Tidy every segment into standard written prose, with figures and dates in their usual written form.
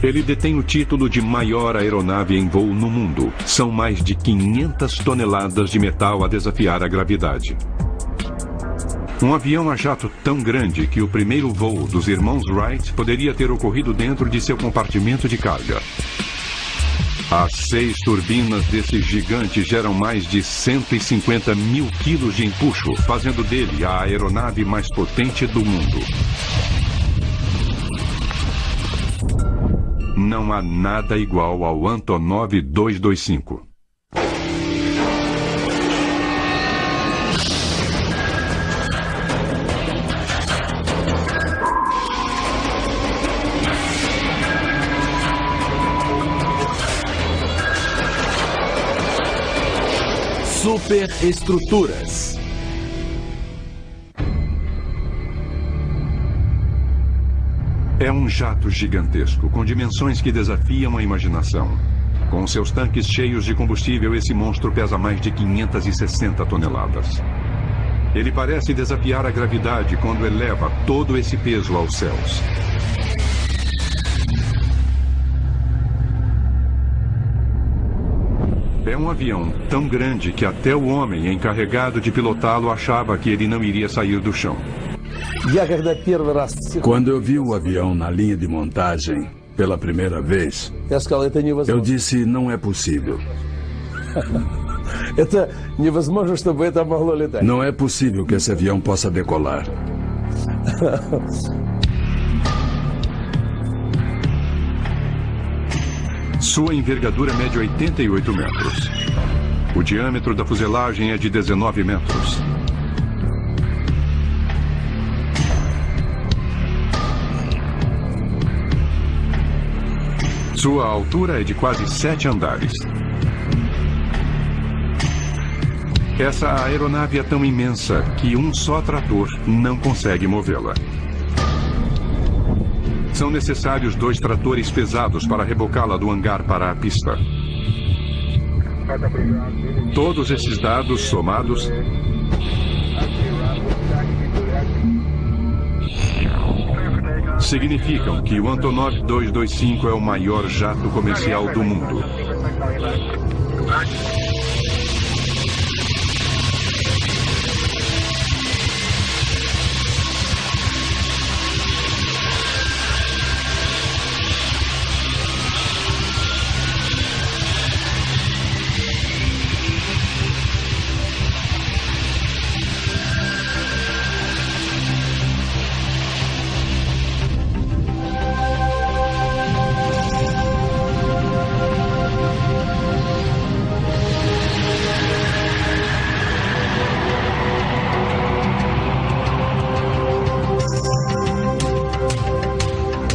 Ele detém o título de maior aeronave em voo no mundo. São mais de 500 toneladas de metal a desafiar a gravidade. Um avião a jato tão grande que o primeiro voo dos irmãos Wright poderia ter ocorrido dentro de seu compartimento de carga. As 6 turbinas desse gigante geram mais de 150 mil quilos de empuxo, fazendo dele a aeronave mais potente do mundo. Não há nada igual ao Antonov 225. Superestruturas. É um jato gigantesco, com dimensões que desafiam a imaginação. Com seus tanques cheios de combustível, esse monstro pesa mais de 560 toneladas. Ele parece desafiar a gravidade quando eleva todo esse peso aos céus. É um avião tão grande que até o homem encarregado de pilotá-lo achava que ele não iria sair do chão. Quando eu vi o avião na linha de montagem pela primeira vez, eu disse, não é possível. Não é possível que esse avião possa decolar. Sua envergadura mede 88 metros. O diâmetro da fuselagem é de 19 metros. Sua altura é de quase 7 andares. Essa aeronave é tão imensa que um só trator não consegue movê-la. São necessários 2 tratores pesados para rebocá-la do hangar para a pista. Todos esses dados somados significam que o Antonov 225 é o maior jato comercial do mundo.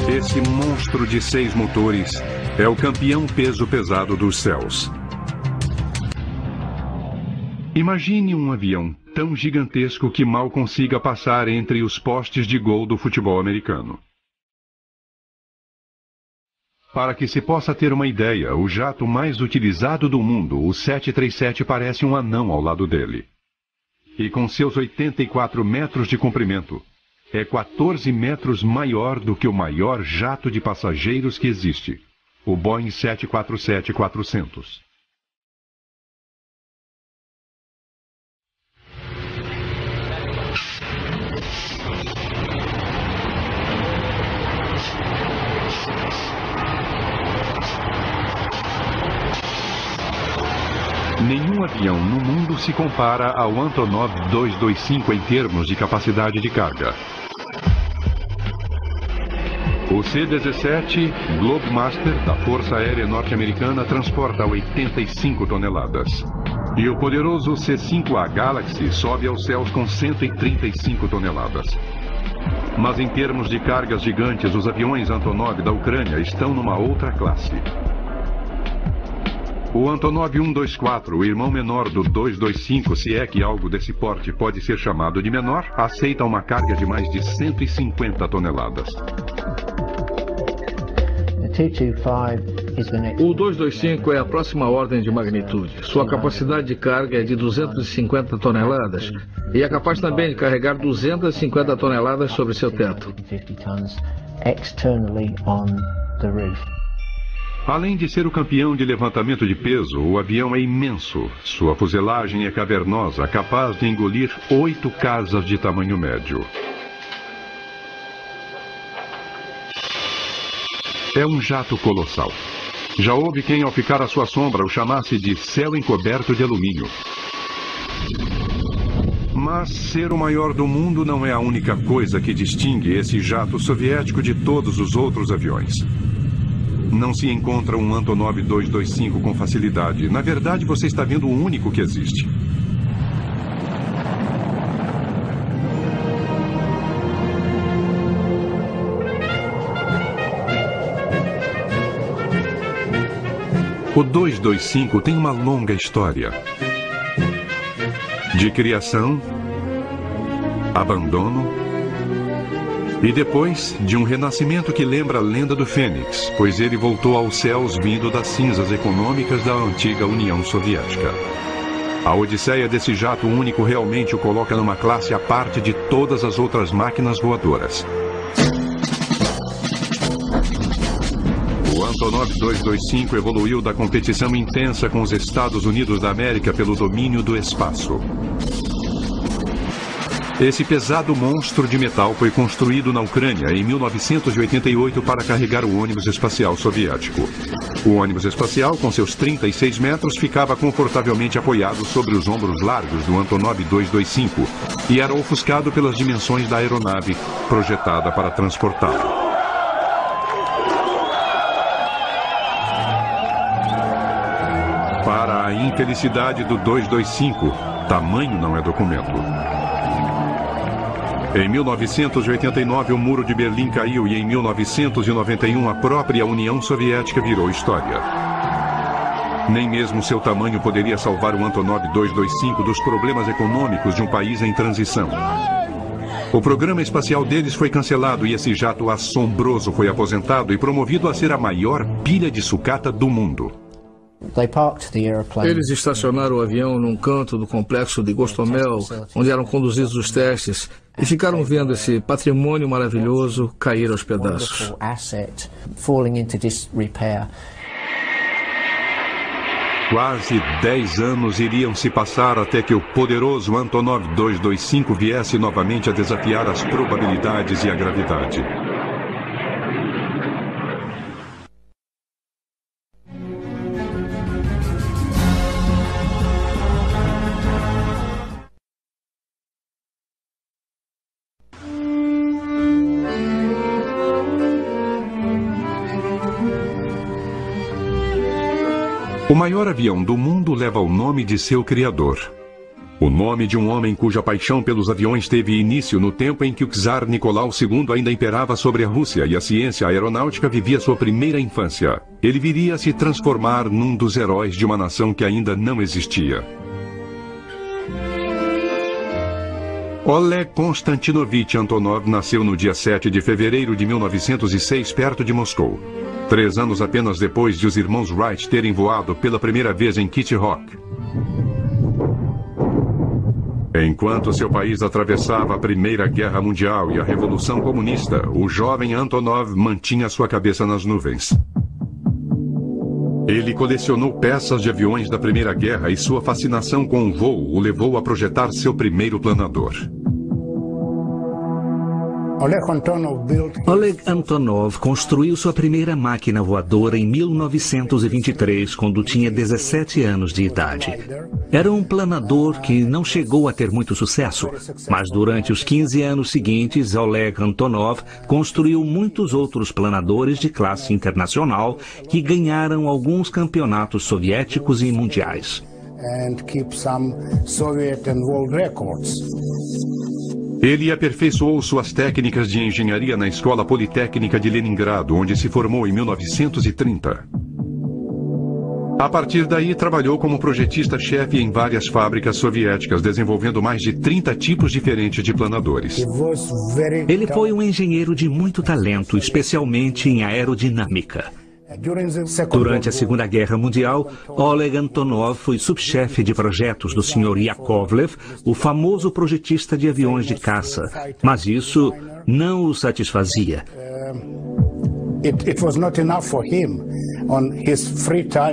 Esse monstro de 6 motores é o campeão peso pesado dos céus. Imagine um avião tão gigantesco que mal consiga passar entre os postes de gol do futebol americano. Para que se possa ter uma ideia, o jato mais utilizado do mundo, o 737, parece um anão ao lado dele. E com seus 84 metros de comprimento, é 14 metros maior do que o maior jato de passageiros que existe, o Boeing 747-400. Nenhum avião no mundo se compara ao Antonov 225 em termos de capacidade de carga. O C-17 Globemaster da Força Aérea Norte-Americana transporta 85 toneladas. E o poderoso C-5A Galaxy sobe aos céus com 135 toneladas. Mas em termos de cargas gigantes, os aviões Antonov da Ucrânia estão numa outra classe. O Antonov 124, o irmão menor do 225, se é que algo desse porte pode ser chamado de menor, aceita uma carga de mais de 150 toneladas. O 225 é a próxima ordem de magnitude. Sua capacidade de carga é de 250 toneladas e é capaz também de carregar 250 toneladas sobre seu teto. externally on the roof. Além de ser o campeão de levantamento de peso, o avião é imenso. Sua fuselagem é cavernosa, capaz de engolir 8 casas de tamanho médio. É um jato colossal. Já houve quem, ao ficar à sua sombra, o chamasse de céu encoberto de alumínio. Mas ser o maior do mundo não é a única coisa que distingue esse jato soviético de todos os outros aviões. Não se encontra um Antonov 225 com facilidade. Na verdade, você está vendo o único que existe. O 225 tem uma longa história de criação, abandono e depois de um renascimento que lembra a lenda do Fênix, pois ele voltou aos céus vindo das cinzas econômicas da antiga União Soviética. A odisseia desse jato único realmente o coloca numa classe à parte de todas as outras máquinas voadoras. O Antonov 225 evoluiu da competição intensa com os Estados Unidos da América pelo domínio do espaço. Esse pesado monstro de metal foi construído na Ucrânia em 1988 para carregar o ônibus espacial soviético. O ônibus espacial, com seus 36 metros, ficava confortavelmente apoiado sobre os ombros largos do Antonov 225 e era ofuscado pelas dimensões da aeronave projetada para transportá-lo. Para a infelicidade do 225, tamanho não é documento. Em 1989, o Muro de Berlim caiu e em 1991 a própria União Soviética virou história. Nem mesmo seu tamanho poderia salvar o Antonov 225 dos problemas econômicos de um país em transição. O programa espacial deles foi cancelado e esse jato assombroso foi aposentado e promovido a ser a maior pilha de sucata do mundo. Eles estacionaram o avião num canto do complexo de Gostomel, onde eram conduzidos os testes, e ficaram vendo esse patrimônio maravilhoso cair aos pedaços. Quase 10 anos iriam se passar até que o poderoso Antonov 225 viesse novamente a desafiar as probabilidades e a gravidade. O maior avião do mundo leva o nome de seu criador. O nome de um homem cuja paixão pelos aviões teve início no tempo em que o czar Nicolau II ainda imperava sobre a Rússia e a ciência aeronáutica vivia sua primeira infância. Ele viria a se transformar num dos heróis de uma nação que ainda não existia. Oleg Konstantinovich Antonov nasceu no dia 7 de fevereiro de 1906, perto de Moscou. 3 anos apenas depois de os irmãos Wright terem voado pela primeira vez em Kitty Hawk. Enquanto seu país atravessava a Primeira Guerra Mundial e a Revolução Comunista, o jovem Antonov mantinha sua cabeça nas nuvens. Ele colecionou peças de aviões da Primeira Guerra e sua fascinação com o voo o levou a projetar seu primeiro planador. Oleg Antonov construiu sua primeira máquina voadora em 1923, quando tinha 17 anos de idade. Era um planador que não chegou a ter muito sucesso, mas durante os 15 anos seguintes, Oleg Antonov construiu muitos outros planadores de classe internacional que ganharam alguns campeonatos soviéticos e mundiais. Ele aperfeiçoou suas técnicas de engenharia na Escola Politécnica de Leningrado, onde se formou em 1930. A partir daí, trabalhou como projetista-chefe em várias fábricas soviéticas, desenvolvendo mais de 30 tipos diferentes de planadores. Ele foi um engenheiro de muito talento, especialmente em aerodinâmica. Durante a Segunda Guerra Mundial, Oleg Antonov foi subchefe de projetos do Sr. Yakovlev, o famoso projetista de aviões de caça. Mas isso não o satisfazia.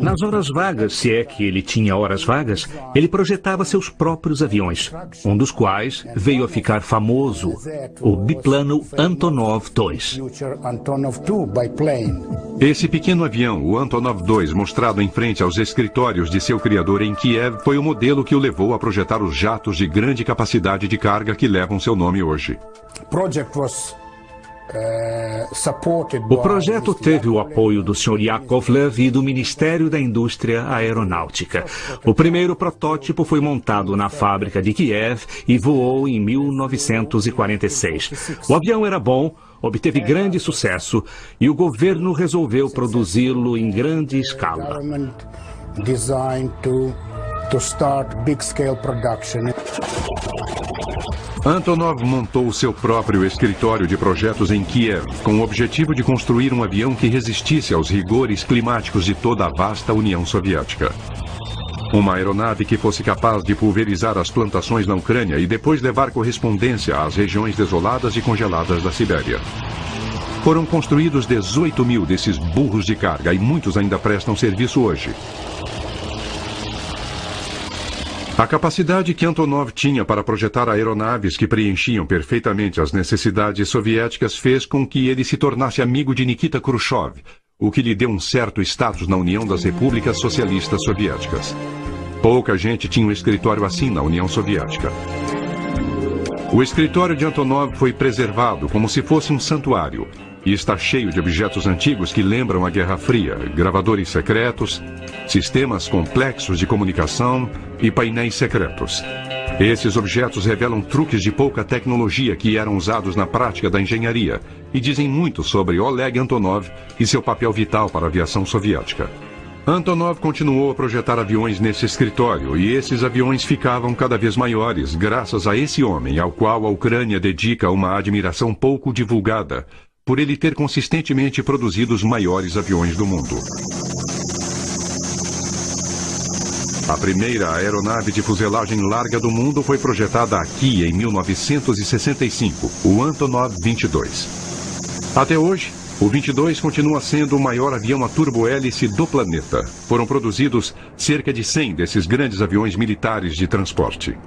Nas horas vagas, se é que ele tinha horas vagas, ele projetava seus próprios aviões, um dos quais veio a ficar famoso, o biplano Antonov II. Esse pequeno avião, o Antonov II, mostrado em frente aos escritórios de seu criador em Kiev, foi o modelo que o levou a projetar os jatos de grande capacidade de carga que levam seu nome hoje. O projeto teve o apoio do Sr. Yakovlev e do Ministério da Indústria Aeronáutica. O primeiro protótipo foi montado na fábrica de Kiev e voou em 1946. O avião era bom, obteve grande sucesso e o governo resolveu produzi-lo em grande escala. Antonov montou seu próprio escritório de projetos em Kiev, com o objetivo de construir um avião que resistisse aos rigores climáticos de toda a vasta União Soviética. Uma aeronave que fosse capaz de pulverizar as plantações na Ucrânia e depois levar correspondência às regiões desoladas e congeladas da Sibéria. Foram construídos 18 mil desses burros de carga e muitos ainda prestam serviço hoje. A capacidade que Antonov tinha para projetar aeronaves que preenchiam perfeitamente as necessidades soviéticas fez com que ele se tornasse amigo de Nikita Khrushchev, o que lhe deu um certo status na União das Repúblicas Socialistas Soviéticas. Pouca gente tinha um escritório assim na União Soviética. O escritório de Antonov foi preservado como se fosse um santuário e está cheio de objetos antigos que lembram a Guerra Fria, gravadores secretos, sistemas complexos de comunicação e painéis secretos. Esses objetos revelam truques de pouca tecnologia que eram usados na prática da engenharia e dizem muito sobre Oleg Antonov e seu papel vital para a aviação soviética. Antonov continuou a projetar aviões nesse escritório e esses aviões ficavam cada vez maiores graças a esse homem ao qual a Ucrânia dedica uma admiração pouco divulgada, por ele ter consistentemente produzido os maiores aviões do mundo. A primeira aeronave de fuselagem larga do mundo foi projetada aqui em 1965, o Antonov 22. Até hoje, o 22 continua sendo o maior avião a turbohélice do planeta. Foram produzidos cerca de 100 desses grandes aviões militares de transporte.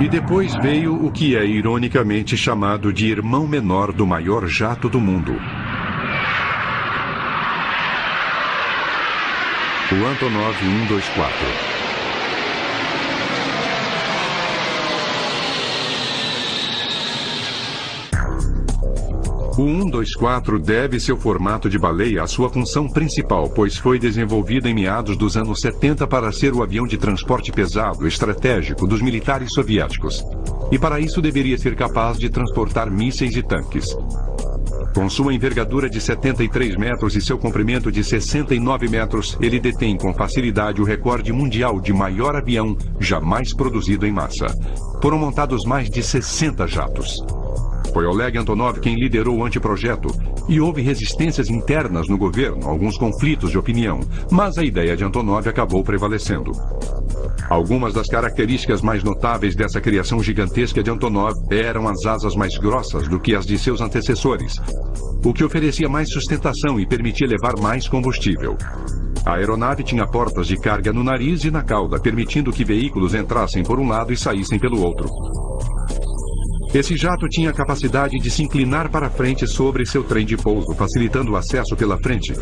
E depois veio o que é ironicamente chamado de irmão menor do maior jato do mundo. O Antonov 124. O 124 deve seu formato de baleia à sua função principal, pois foi desenvolvido em meados dos anos 70 para ser o avião de transporte pesado estratégico dos militares soviéticos. E para isso deveria ser capaz de transportar mísseis e tanques. Com sua envergadura de 73 metros e seu comprimento de 69 metros, ele detém com facilidade o recorde mundial de maior avião jamais produzido em massa. Foram montados mais de 60 jatos. Foi Oleg Antonov quem liderou o anteprojeto e houve resistências internas no governo, alguns conflitos de opinião, mas a ideia de Antonov acabou prevalecendo. Algumas das características mais notáveis dessa criação gigantesca de Antonov eram as asas mais grossas do que as de seus antecessores, o que oferecia mais sustentação e permitia levar mais combustível. A aeronave tinha portas de carga no nariz e na cauda, permitindo que veículos entrassem por um lado e saíssem pelo outro. Esse jato tinha a capacidade de se inclinar para frente sobre seu trem de pouso, facilitando o acesso pela frente,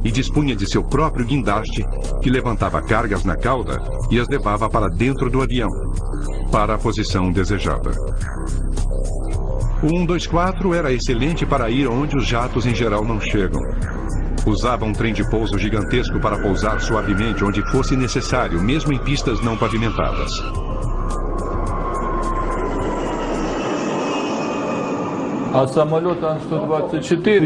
e dispunha de seu próprio guindaste, que levantava cargas na cauda e as levava para dentro do avião, para a posição desejada. O 124 era excelente para ir onde os jatos em geral não chegam. Usava um trem de pouso gigantesco para pousar suavemente onde fosse necessário, mesmo em pistas não pavimentadas.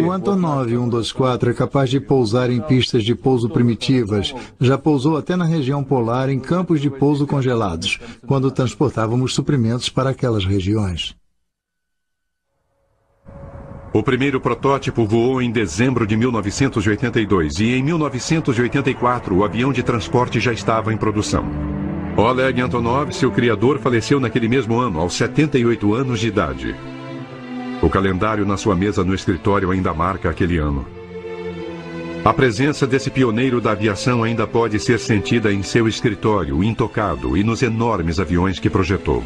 O Antonov 124 é capaz de pousar em pistas de pouso primitivas. Já pousou até na região polar em campos de pouso congelados, quando transportávamos suprimentos para aquelas regiões. O primeiro protótipo voou em dezembro de 1982 e em 1984 o avião de transporte já estava em produção. Oleg Antonov, seu criador, faleceu naquele mesmo ano, aos 78 anos de idade. O calendário na sua mesa no escritório ainda marca aquele ano. A presença desse pioneiro da aviação ainda pode ser sentida em seu escritório, intocado, e nos enormes aviões que projetou.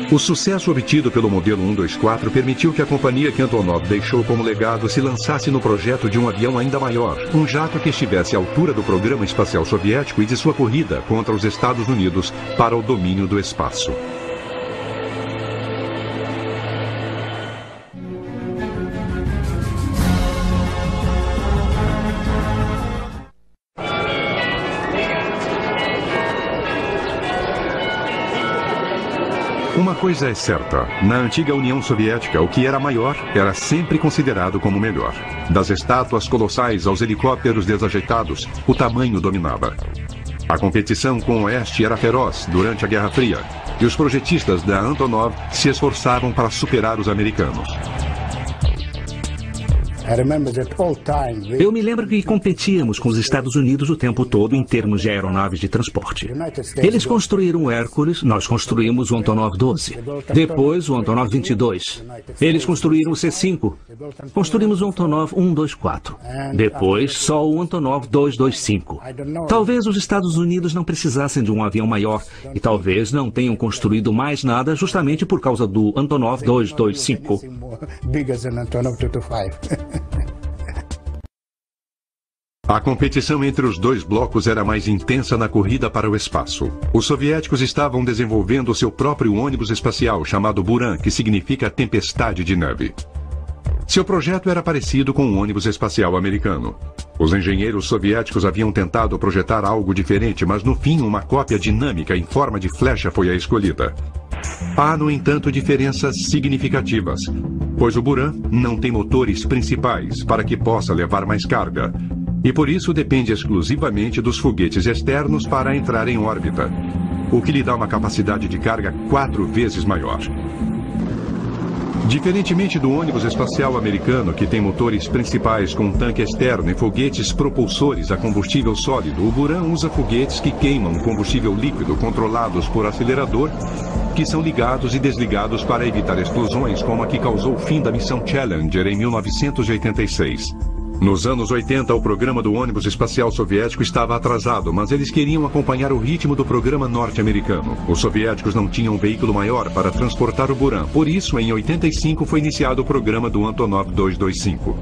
O sucesso obtido pelo modelo 124 permitiu que a companhia que Antonov deixou como legado se lançasse no projeto de um avião ainda maior, um jato que estivesse à altura do programa espacial soviético e de sua corrida contra os Estados Unidos para o domínio do espaço. Uma coisa é certa, na antiga União Soviética, o que era maior era sempre considerado como melhor. Das estátuas colossais aos helicópteros desajeitados, o tamanho dominava. A competição com o Oeste era feroz durante a Guerra Fria, e os projetistas da Antonov se esforçavam para superar os americanos. Eu me lembro que competíamos com os Estados Unidos o tempo todo em termos de aeronaves de transporte. Eles construíram o Hércules, nós construímos o Antonov 12. Depois o Antonov 22. Eles construíram o C-5. Construímos o Antonov 124. Depois só o Antonov 225. Talvez os Estados Unidos não precisassem de um avião maior e talvez não tenham construído mais nada justamente por causa do Antonov 225. A competição entre os dois blocos era mais intensa na corrida para o espaço. Os soviéticos estavam desenvolvendo seu próprio ônibus espacial chamado Buran, que significa tempestade de neve. Seu projeto era parecido com o ônibus espacial americano. Os engenheiros soviéticos haviam tentado projetar algo diferente, mas no fim uma cópia dinâmica em forma de flecha foi a escolhida. Há, no entanto, diferenças significativas, pois o Buran não tem motores principais para que possa levar mais carga, e por isso depende exclusivamente dos foguetes externos para entrar em órbita, o que lhe dá uma capacidade de carga 4 vezes maior. Diferentemente do ônibus espacial americano, que tem motores principais com tanque externo e foguetes propulsores a combustível sólido, o Buran usa foguetes que queimam combustível líquido controlados por acelerador, que são ligados e desligados para evitar explosões como a que causou o fim da missão Challenger em 1986. Nos anos 80, o programa do ônibus espacial soviético estava atrasado, mas eles queriam acompanhar o ritmo do programa norte-americano. Os soviéticos não tinham um veículo maior para transportar o Buran, por isso, em 85, foi iniciado o programa do Antonov 225.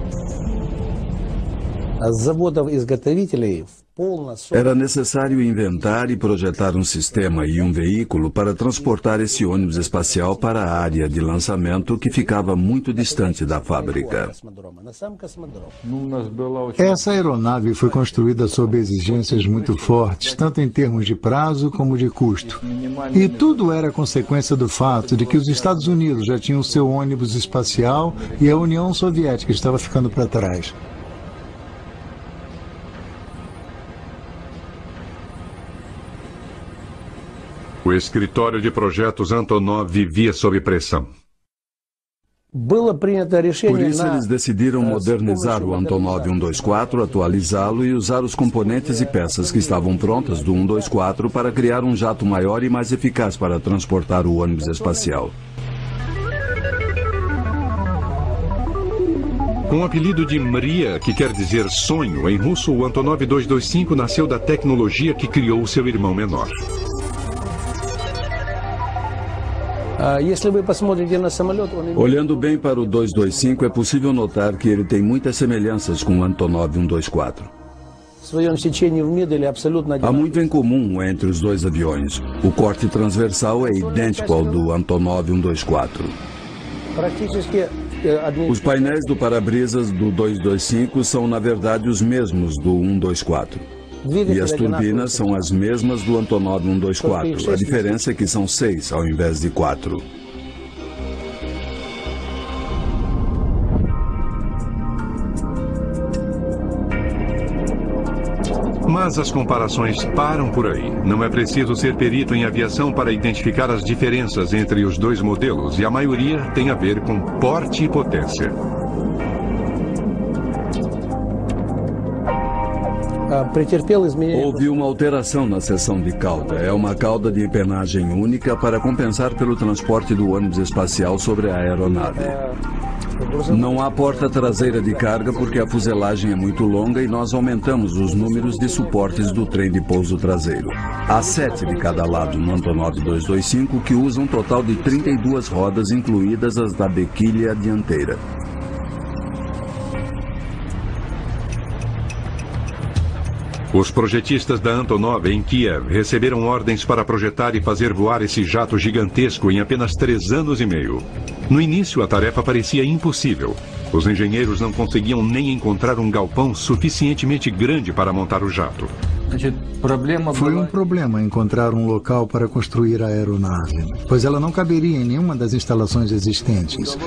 Era necessário inventar e projetar um sistema e um veículo para transportar esse ônibus espacial para a área de lançamento que ficava muito distante da fábrica. Essa aeronave foi construída sob exigências muito fortes, tanto em termos de prazo como de custo. E tudo era consequência do fato de que os Estados Unidos já tinham seu ônibus espacial e a União Soviética estava ficando para trás. O escritório de projetos Antonov vivia sob pressão. Por isso, eles decidiram modernizar o Antonov 124, atualizá-lo e usar os componentes e peças que estavam prontas do 124 para criar um jato maior e mais eficaz para transportar o ônibus espacial. Com o apelido de Mria, que quer dizer sonho, em russo, o Antonov 225 nasceu da tecnologia que criou seu irmão menor. Olhando bem para o 225, é possível notar que ele tem muitas semelhanças com o Antonov 124. Há muito em comum entre os dois aviões. O corte transversal é idêntico ao do Antonov 124. Os painéis do para-brisas do 225 são, na verdade, os mesmos do 124. E as turbinas são as mesmas do Antonov 124. A diferença é que são 6 ao invés de 4. Mas as comparações param por aí. Não é preciso ser perito em aviação para identificar as diferenças entre os dois modelos, e a maioria tem a ver com porte e potência. Houve uma alteração na seção de cauda. É uma cauda de empenagem única para compensar pelo transporte do ônibus espacial sobre a aeronave. Não há porta traseira de carga porque a fuselagem é muito longa e nós aumentamos os números de suportes do trem de pouso traseiro. Há 7 de cada lado no Antonov 225, que usa um total de 32 rodas, incluídas as da bequilha dianteira. Os projetistas da Antonov em Kiev receberam ordens para projetar e fazer voar esse jato gigantesco em apenas 3 anos e meio. No início, a tarefa parecia impossível. Os engenheiros não conseguiam nem encontrar um galpão suficientemente grande para montar o jato. Foi um problema encontrar um local para construir a aeronave, pois ela não caberia em nenhuma das instalações existentes.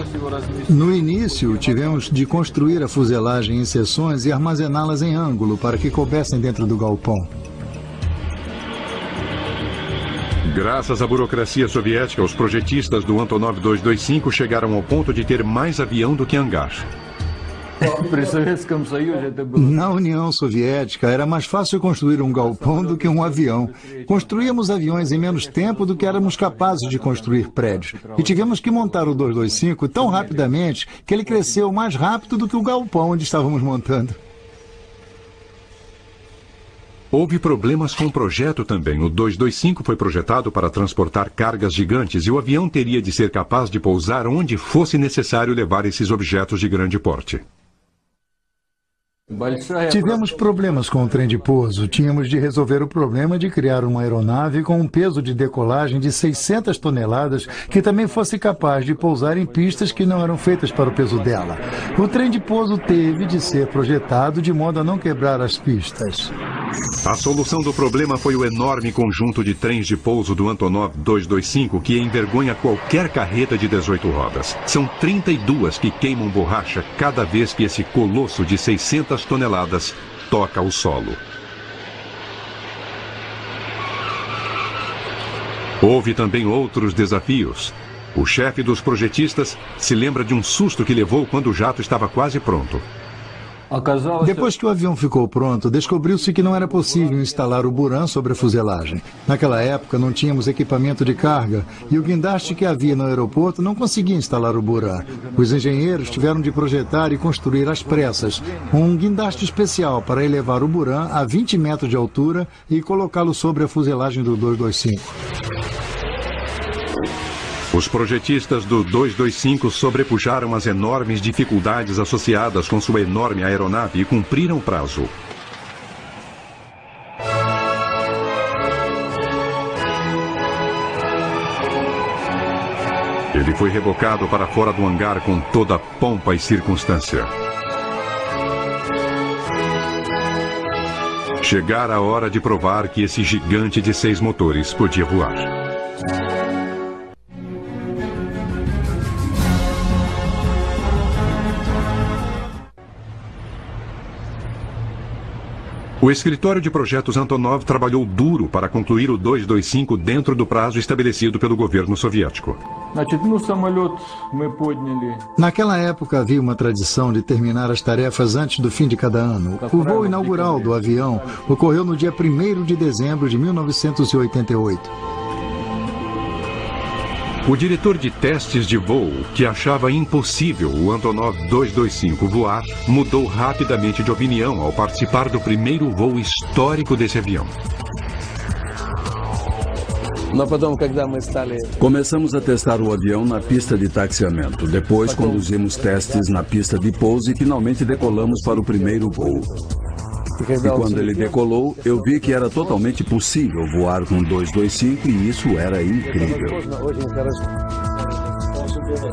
No início, tivemos de construir a fuselagem em seções e armazená-las em ângulo para que coubessem dentro do galpão. Graças à burocracia soviética, os projetistas do Antonov 225 chegaram ao ponto de ter mais avião do que hangar. Na União Soviética, era mais fácil construir um galpão do que um avião. Construíamos aviões em menos tempo do que éramos capazes de construir prédios. E tivemos que montar o 225 tão rapidamente que ele cresceu mais rápido do que o galpão onde estávamos montando. Houve problemas com o projeto também. O 225 foi projetado para transportar cargas gigantes e o avião teria de ser capaz de pousar onde fosse necessário levar esses objetos de grande porte. Tivemos problemas com o trem de pouso. Tínhamos de resolver o problema de criar uma aeronave com um peso de decolagem de 600 toneladas que também fosse capaz de pousar em pistas que não eram feitas para o peso dela. O trem de pouso teve de ser projetado de modo a não quebrar as pistas. A solução do problema foi o enorme conjunto de trens de pouso do Antonov 225, que envergonha qualquer carreta de 18 rodas. São 32 que queimam borracha cada vez que esse colosso de 600 toneladas toca o solo. Houve também outros desafios. O chefe dos projetistas se lembra de um susto que levou quando o jato estava quase pronto. Depois que o avião ficou pronto, descobriu-se que não era possível instalar o Buran sobre a fuselagem. Naquela época não tínhamos equipamento de carga e o guindaste que havia no aeroporto não conseguia instalar o Buran. Os engenheiros tiveram de projetar e construir às pressas um guindaste especial para elevar o Buran a 20 metros de altura e colocá-lo sobre a fuselagem do 225. Os projetistas do 225 sobrepujaram as enormes dificuldades associadas com sua enorme aeronave e cumpriram o prazo. Ele foi rebocado para fora do hangar com toda pompa e circunstância. Chegara a hora de provar que esse gigante de 6 motores podia voar. O escritório de projetos Antonov trabalhou duro para concluir o 225 dentro do prazo estabelecido pelo governo soviético. Naquela época havia uma tradição de terminar as tarefas antes do fim de cada ano. O voo inaugural do avião ocorreu no dia 1º de dezembro de 1988. O diretor de testes de voo, que achava impossível o Antonov 225 voar, mudou rapidamente de opinião ao participar do primeiro voo histórico desse avião. Começamos a testar o avião na pista de taxiamento. Depois conduzimos testes na pista de pouso e finalmente decolamos para o primeiro voo. E quando ele decolou, eu vi que era totalmente possível voar com 225 e isso era incrível.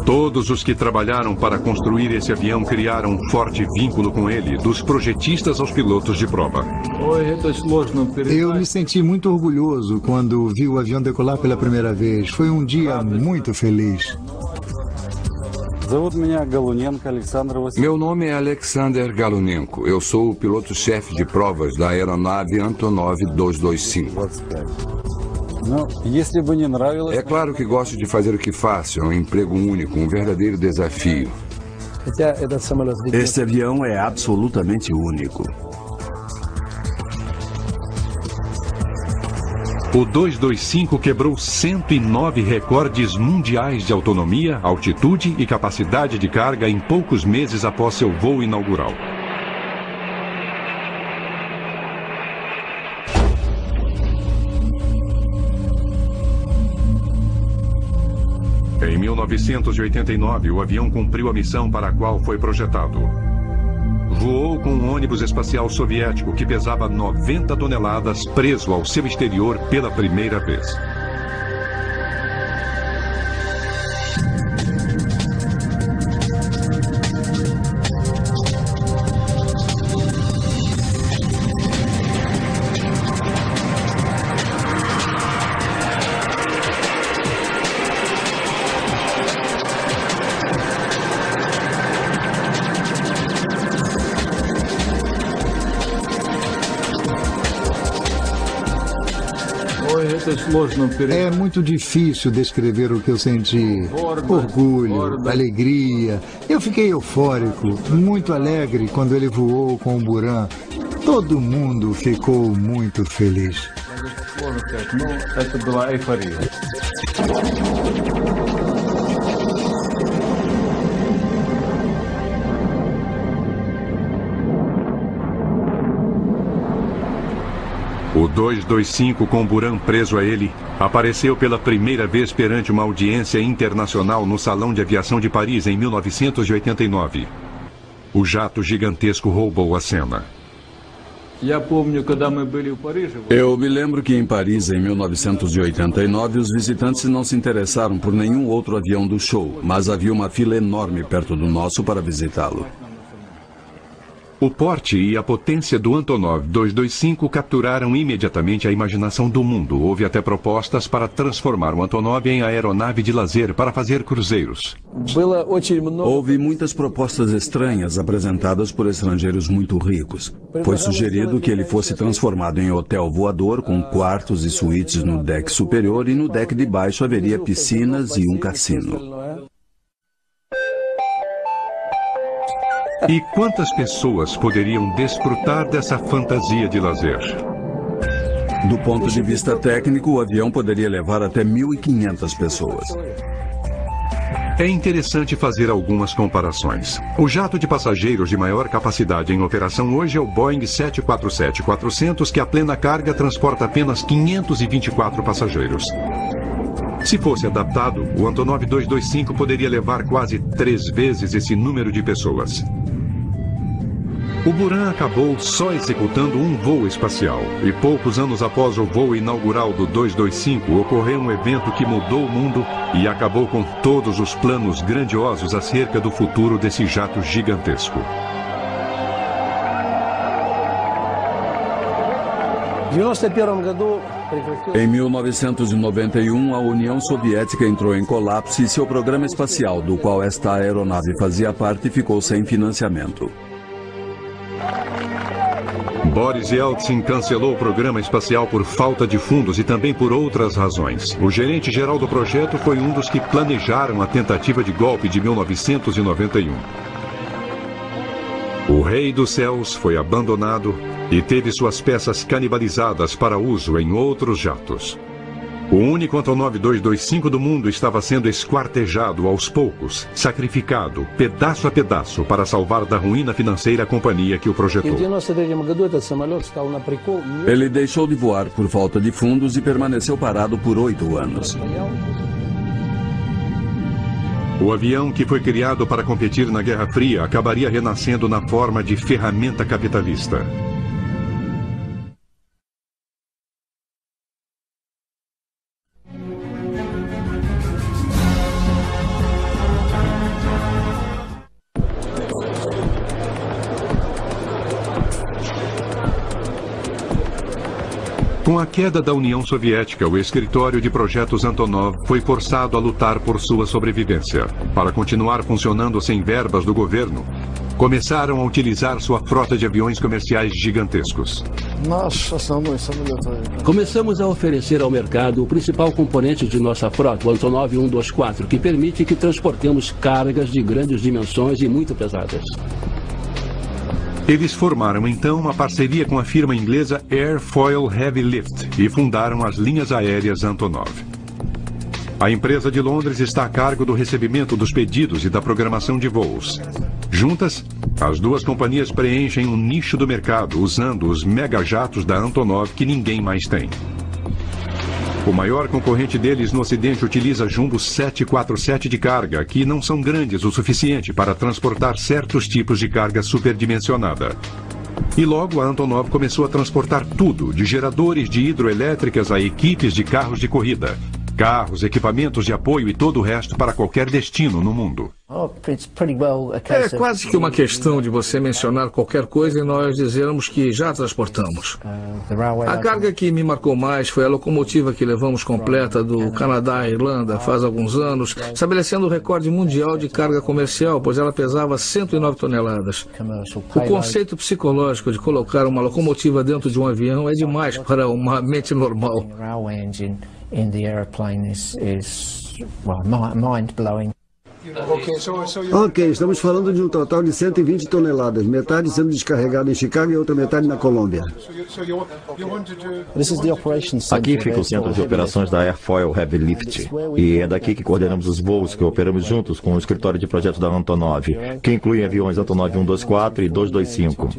Todos os que trabalharam para construir esse avião criaram um forte vínculo com ele, dos projetistas aos pilotos de prova. Eu me senti muito orgulhoso quando vi o avião decolar pela primeira vez. Foi um dia muito feliz. Meu nome é Alexander Galunenko. Eu sou o piloto-chefe de provas da aeronave Antonov 225. É claro que gosto de fazer o que faço. É um emprego único, um verdadeiro desafio. Este avião é absolutamente único. O 225 quebrou 109 recordes mundiais de autonomia, altitude e capacidade de carga em poucos meses após seu voo inaugural. Em 1989, o avião cumpriu a missão para a qual foi projetado. Voou com um ônibus espacial soviético que pesava 90 toneladas preso ao seu exterior pela primeira vez. É muito difícil descrever o que eu senti. Orgulho, alegria. Eu fiquei eufórico, muito alegre quando ele voou com o Buran. Todo mundo ficou muito feliz. O 225, com Buran preso a ele, apareceu pela primeira vez perante uma audiência internacional no Salão de Aviação de Paris em 1989. O jato gigantesco roubou a cena. Eu me lembro que em Paris, em 1989, os visitantes não se interessaram por nenhum outro avião do show, mas havia uma fila enorme perto do nosso para visitá-lo. O porte e a potência do Antonov 225 capturaram imediatamente a imaginação do mundo. Houve até propostas para transformar o Antonov em aeronave de lazer para fazer cruzeiros. Houve muitas propostas estranhas apresentadas por estrangeiros muito ricos. Foi sugerido que ele fosse transformado em hotel voador com quartos e suítes no deck superior e no deck de baixo haveria piscinas e um cassino. E quantas pessoas poderiam desfrutar dessa fantasia de lazer? Do ponto de vista técnico, o avião poderia levar até 1.500 pessoas. É interessante fazer algumas comparações. O jato de passageiros de maior capacidade em operação hoje é o Boeing 747-400, que a plena carga transporta apenas 524 passageiros. Se fosse adaptado, o Antonov 225 poderia levar quase 3 vezes esse número de pessoas. O Buran acabou só executando um voo espacial, e poucos anos após o voo inaugural do 225, ocorreu um evento que mudou o mundo e acabou com todos os planos grandiosos acerca do futuro desse jato gigantesco. Em 1991, a União Soviética entrou em colapso e seu programa espacial, do qual esta aeronave fazia parte, ficou sem financiamento. Boris Yeltsin cancelou o programa espacial por falta de fundos e também por outras razões. O gerente-geral do projeto foi um dos que planejaram a tentativa de golpe de 1991. O Rei dos Céus foi abandonado e teve suas peças canibalizadas para uso em outros jatos. O único Antonov 225 do mundo estava sendo esquartejado aos poucos, sacrificado, pedaço a pedaço, para salvar da ruína financeira a companhia que o projetou. Ele deixou de voar por falta de fundos e permaneceu parado por 8 anos. O avião que foi criado para competir na Guerra Fria acabaria renascendo na forma de ferramenta capitalista. Com Com a queda da União Soviética, o escritório de projetos Antonov foi forçado a lutar por sua sobrevivência. Para continuar funcionando sem verbas do governo, começaram a utilizar sua frota de aviões comerciais gigantescos. Começamos a oferecer ao mercado o principal componente de nossa frota, o Antonov 124, que permite que transportemos cargas de grandes dimensões e muito pesadas. Eles formaram então uma parceria com a firma inglesa Airfoil Heavy Lift e fundaram as linhas aéreas Antonov. A empresa de Londres está a cargo do recebimento dos pedidos e da programação de voos. Juntas, as duas companhias preenchem um nicho do mercado usando os megajatos da Antonov que ninguém mais tem. O maior concorrente deles no Ocidente utiliza Jumbo 747 de carga, que não são grandes o suficiente para transportar certos tipos de carga superdimensionada. E logo a Antonov começou a transportar tudo, de geradores de hidroelétricas a equipes de carros de corrida, carros, equipamentos de apoio e todo o resto para qualquer destino no mundo. É quase que uma questão de você mencionar qualquer coisa e nós dizermos que já transportamos. A carga que me marcou mais foi a locomotiva que levamos completa do Canadá à Irlanda faz alguns anos, estabelecendo o recorde mundial de carga comercial, pois ela pesava 109 toneladas. O conceito psicológico de colocar uma locomotiva dentro de um avião é demais para uma mente normal. Ok, estamos falando de um total de 120 toneladas, metade sendo descarregada em Chicago e outra metade na Colômbia. Aqui fica o centro de operações da Airfoil Heavy Lift, e é daqui que coordenamos os voos que operamos juntos com o escritório de projetos da Antonov, que inclui aviões Antonov 124 e 225.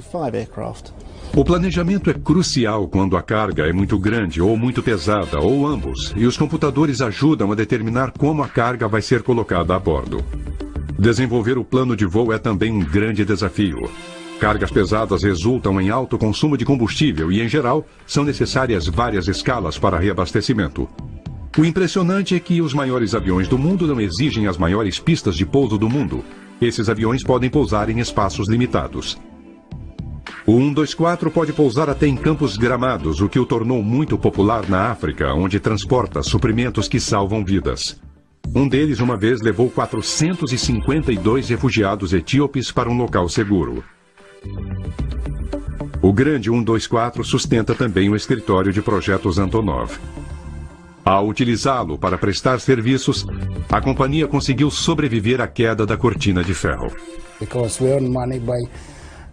O planejamento é crucial quando a carga é muito grande ou muito pesada, ou ambos, e os computadores ajudam a determinar como a carga vai ser colocada a bordo. Desenvolver o plano de voo é também um grande desafio. Cargas pesadas resultam em alto consumo de combustível e, em geral, são necessárias várias escalas para reabastecimento. O impressionante é que os maiores aviões do mundo não exigem as maiores pistas de pouso do mundo. Esses aviões podem pousar em espaços limitados. O 124 pode pousar até em campos gramados, o que o tornou muito popular na África, onde transporta suprimentos que salvam vidas. Um deles, uma vez, levou 452 refugiados etíopes para um local seguro. O grande 124 sustenta também o escritório de projetos Antonov. Ao utilizá-lo para prestar serviços, a companhia conseguiu sobreviver à queda da cortina de ferro.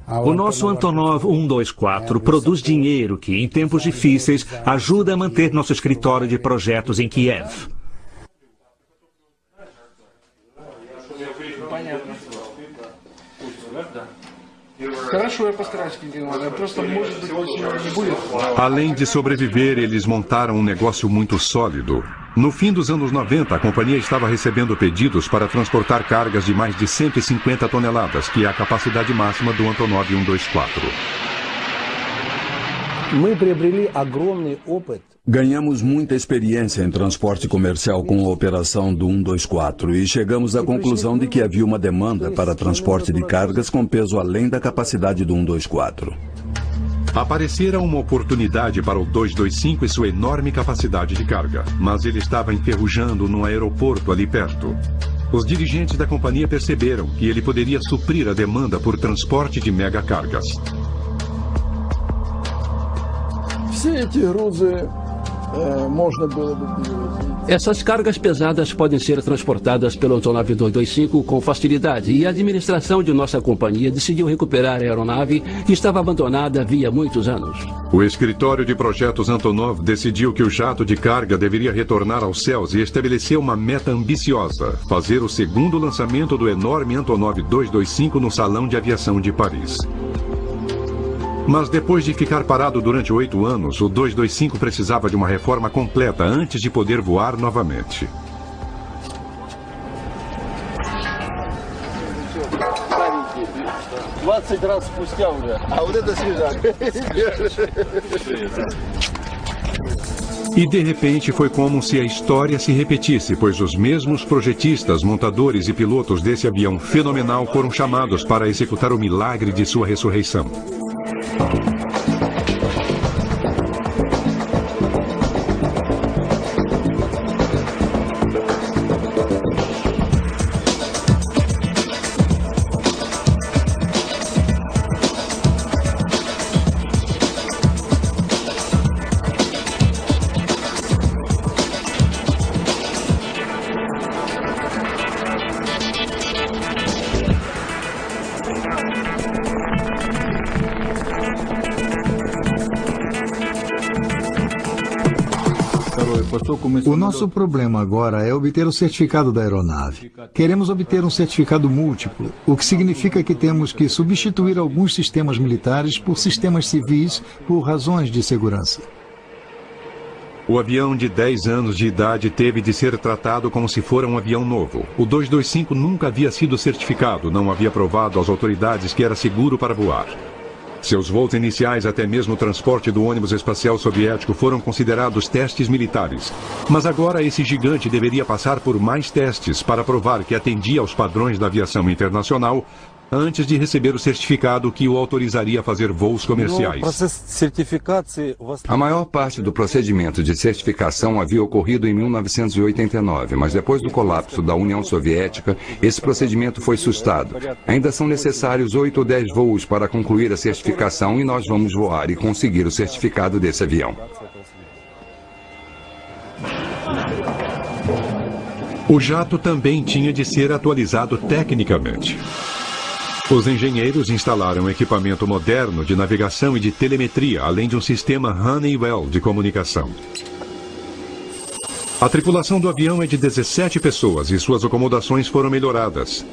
O nosso Antonov 124 produz dinheiro que, em tempos difíceis, ajuda a manter nosso escritório de projetos em Kiev. Além de sobreviver, eles montaram um negócio muito sólido. No fim dos anos 90, a companhia estava recebendo pedidos para transportar cargas de mais de 150 toneladas, que é a capacidade máxima do Antonov 124. Ganhamos muita experiência em transporte comercial com a operação do 124 e chegamos à conclusão de que havia uma demanda para transporte de cargas com peso além da capacidade do 124. Aparecera uma oportunidade para o 225 e sua enorme capacidade de carga, mas ele estava enferrujando num aeroporto ali perto. Os dirigentes da companhia perceberam que ele poderia suprir a demanda por transporte de megacargas. Essas cargas pesadas podem ser transportadas pelo Antonov 225 com facilidade e a administração de nossa companhia decidiu recuperar a aeronave que estava abandonada havia muitos anos. O escritório de projetos Antonov decidiu que o jato de carga deveria retornar aos céus e estabeleceu uma meta ambiciosa: fazer o segundo lançamento do enorme Antonov 225 no Salão de Aviação de Paris. Mas depois de ficar parado durante 8 anos, o 225 precisava de uma reforma completa antes de poder voar novamente. E de repente foi como se a história se repetisse, pois os mesmos projetistas, montadores e pilotos desse avião fenomenal foram chamados para executar o milagre de sua ressurreição. O nosso problema agora é obter o certificado da aeronave. Queremos obter um certificado múltiplo, o que significa que temos que substituir alguns sistemas militares por sistemas civis por razões de segurança. O avião de 10 anos de idade teve de ser tratado como se fora um avião novo. O 225 nunca havia sido certificado, não havia provado às autoridades que era seguro para voar. Seus voos iniciais, até mesmo o transporte do ônibus espacial soviético, foram considerados testes militares. Mas agora esse gigante deveria passar por mais testes para provar que atendia aos padrões da aviação internacional antes de receber o certificado que o autorizaria a fazer voos comerciais. A maior parte do procedimento de certificação havia ocorrido em 1989, mas depois do colapso da União Soviética, esse procedimento foi sustado. Ainda são necessários 8 ou 10 voos para concluir a certificação e nós vamos voar e conseguir o certificado desse avião. O jato também tinha de ser atualizado tecnicamente. Os engenheiros instalaram equipamento moderno de navegação e de telemetria, além de um sistema Honeywell de comunicação. A tripulação do avião é de 17 pessoas e suas acomodações foram melhoradas.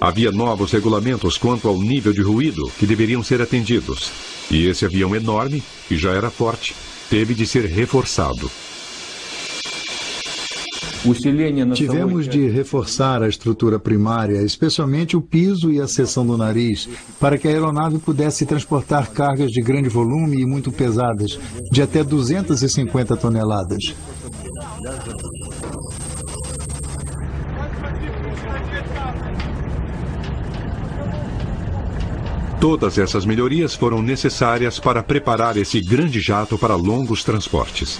Havia novos regulamentos quanto ao nível de ruído que deveriam ser atendidos. E esse avião enorme, que já era forte, teve de ser reforçado. Tivemos de reforçar a estrutura primária, especialmente o piso e a seção do nariz, para que a aeronave pudesse transportar cargas de grande volume e muito pesadas, de até 250 toneladas. Todas essas melhorias foram necessárias para preparar esse grande jato para longos transportes.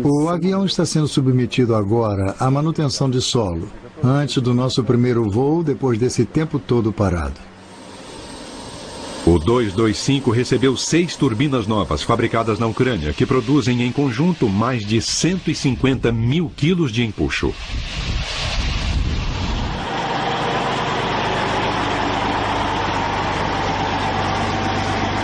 O avião está sendo submetido agora à manutenção de solo, antes do nosso primeiro voo, depois desse tempo todo parado. O 225 recebeu 6 turbinas novas fabricadas na Ucrânia, que produzem em conjunto mais de 150 mil quilos de empuxo.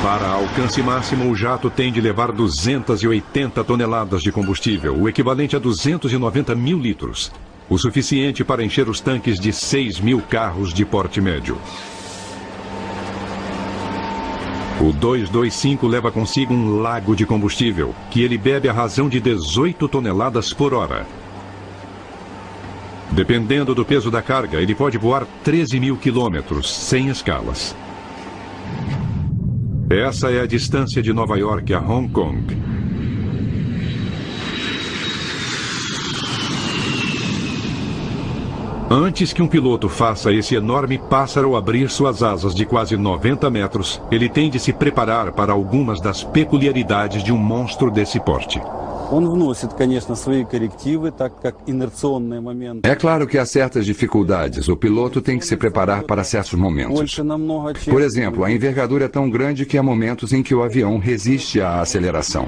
Para alcance máximo, o jato tem de levar 280 toneladas de combustível, o equivalente a 290 mil litros. O suficiente para encher os tanques de 6 mil carros de porte médio. O 225 leva consigo um lago de combustível, que ele bebe à razão de 18 toneladas por hora. Dependendo do peso da carga, ele pode voar 13 mil quilômetros, sem escalas. Essa é a distância de Nova York a Hong Kong. Antes que um piloto faça esse enorme pássaro abrir suas asas de quase 90 metros, ele tem de se preparar para algumas das peculiaridades de um monstro desse porte. É claro que há certas dificuldades. O piloto tem que se preparar para certos momentos. Por exemplo, a envergadura é tão grande que há momentos em que o avião resiste à aceleração.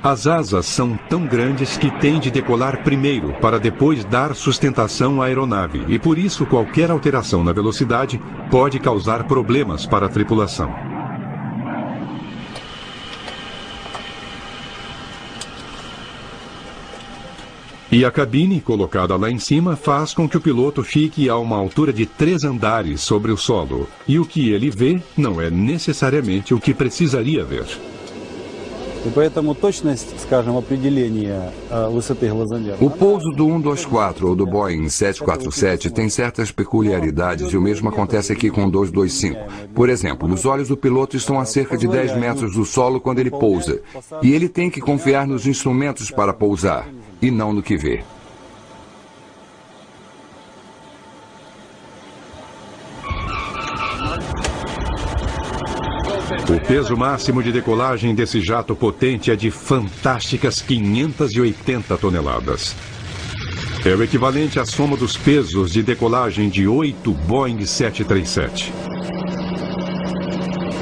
As asas são tão grandes que tem de decolar primeiro, para depois dar sustentação à aeronave. E por isso, qualquer alteração na velocidade pode causar problemas para a tripulação. E a cabine, colocada lá em cima, faz com que o piloto fique a uma altura de 3 andares sobre o solo. E o que ele vê não é necessariamente o que precisaria ver. O pouso do 124 ou do Boeing 747 tem certas peculiaridades e o mesmo acontece aqui com o 225. Por exemplo, os olhos do piloto estão a cerca de 10 metros do solo quando ele pousa. E ele tem que confiar nos instrumentos para pousar, e não no que vê. O peso máximo de decolagem desse jato potente é de fantásticas 580 toneladas. É o equivalente à soma dos pesos de decolagem de 8 Boeing 737.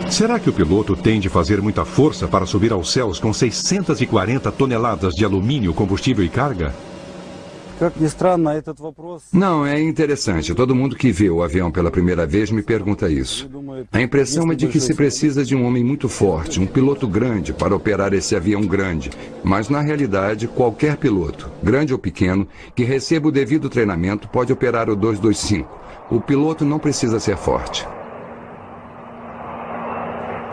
Será que o piloto tem de fazer muita força para subir aos céus com 640 toneladas de alumínio, combustível e carga? Não, é interessante. Todo mundo que vê o avião pela primeira vez me pergunta isso. A impressão é de que se precisa de um homem muito forte, um piloto grande, para operar esse avião grande. Mas, na realidade, qualquer piloto, grande ou pequeno, que receba o devido treinamento pode operar o 225. O piloto não precisa ser forte.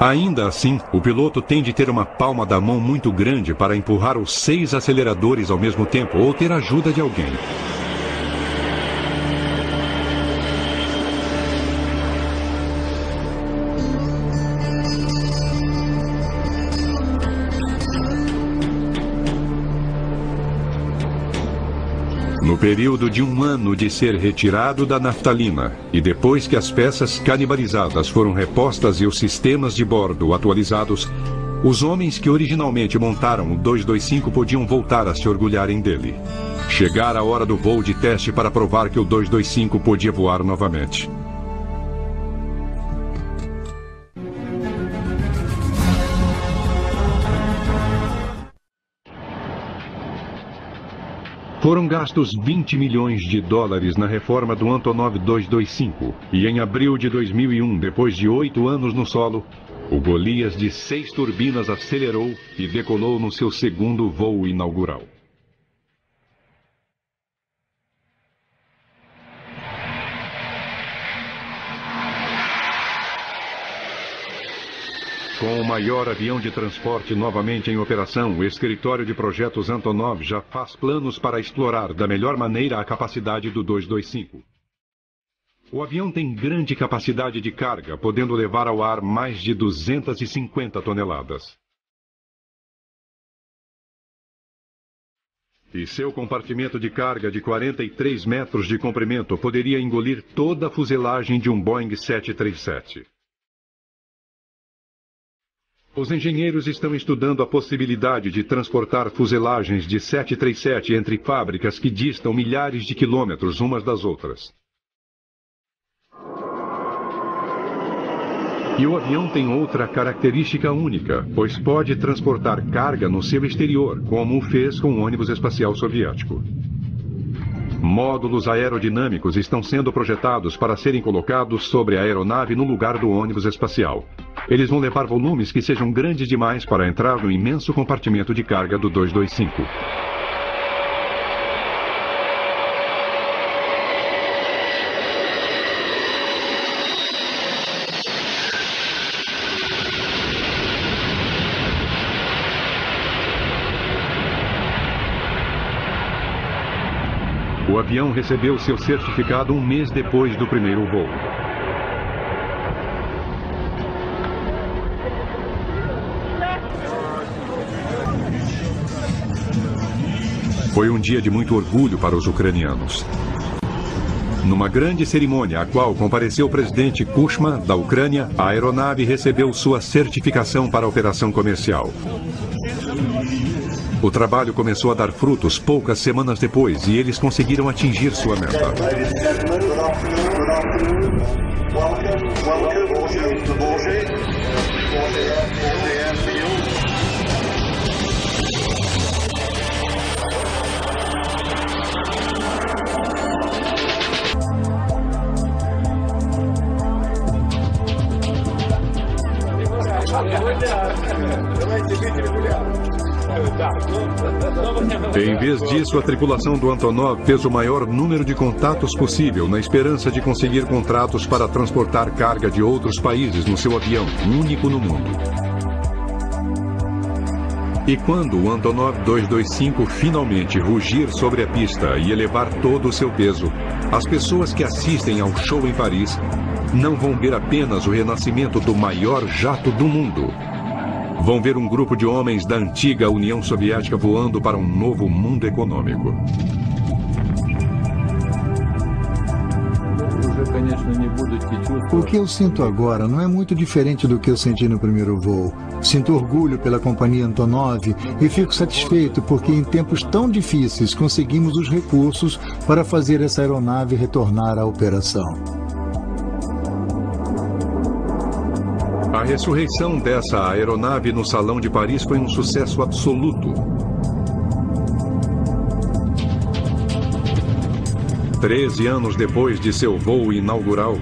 Ainda assim, o piloto tem de ter uma palma da mão muito grande para empurrar os 6 aceleradores ao mesmo tempo ou ter ajuda de alguém. No período de 1 ano de ser retirado da naftalina e depois que as peças canibalizadas foram repostas e os sistemas de bordo atualizados, os homens que originalmente montaram o 225 podiam voltar a se orgulharem dele. Chegara a hora do voo de teste para provar que o 225 podia voar novamente. Foram gastos 20 milhões de dólares na reforma do Antonov 225 e em abril de 2001, depois de 8 anos no solo, o Golias de 6 turbinas acelerou e decolou no seu segundo voo inaugural. Com o maior avião de transporte novamente em operação, o escritório de projetos Antonov já faz planos para explorar da melhor maneira a capacidade do 225. O avião tem grande capacidade de carga, podendo levar ao ar mais de 250 toneladas. E seu compartimento de carga de 43 metros de comprimento poderia engolir toda a fuselagem de um Boeing 737. Os engenheiros estão estudando a possibilidade de transportar fuselagens de 737 entre fábricas que distam milhares de quilômetros umas das outras. E o avião tem outra característica única, pois pode transportar carga no seu exterior, como o fez com o ônibus espacial soviético. Módulos aerodinâmicos estão sendo projetados para serem colocados sobre a aeronave no lugar do ônibus espacial. Eles vão levar volumes que sejam grandes demais para entrar no imenso compartimento de carga do 225. O avião recebeu seu certificado 1 mês depois do primeiro voo. Foi um dia de muito orgulho para os ucranianos. Numa grande cerimônia, a qual compareceu o presidente Kuchma, da Ucrânia, a aeronave recebeu sua certificação para a operação comercial. O trabalho começou a dar frutos poucas semanas depois e eles conseguiram atingir sua meta. Em vez disso, a tripulação do Antonov fez o maior número de contatos possível, na esperança de conseguir contratos para transportar carga de outros países no seu avião, único no mundo. E quando o Antonov 225 finalmente rugir sobre a pista e elevar todo o seu peso, as pessoas que assistem ao show em Paris não vão ver apenas o renascimento do maior jato do mundo. Vão ver um grupo de homens da antiga União Soviética voando para um novo mundo econômico. O que eu sinto agora não é muito diferente do que eu senti no primeiro voo. Sinto orgulho pela companhia Antonov e fico satisfeito porque em tempos tão difíceis conseguimos os recursos para fazer essa aeronave retornar à operação. A ressurreição dessa aeronave no Salão de Paris foi um sucesso absoluto. 13 anos depois de seu voo inaugural,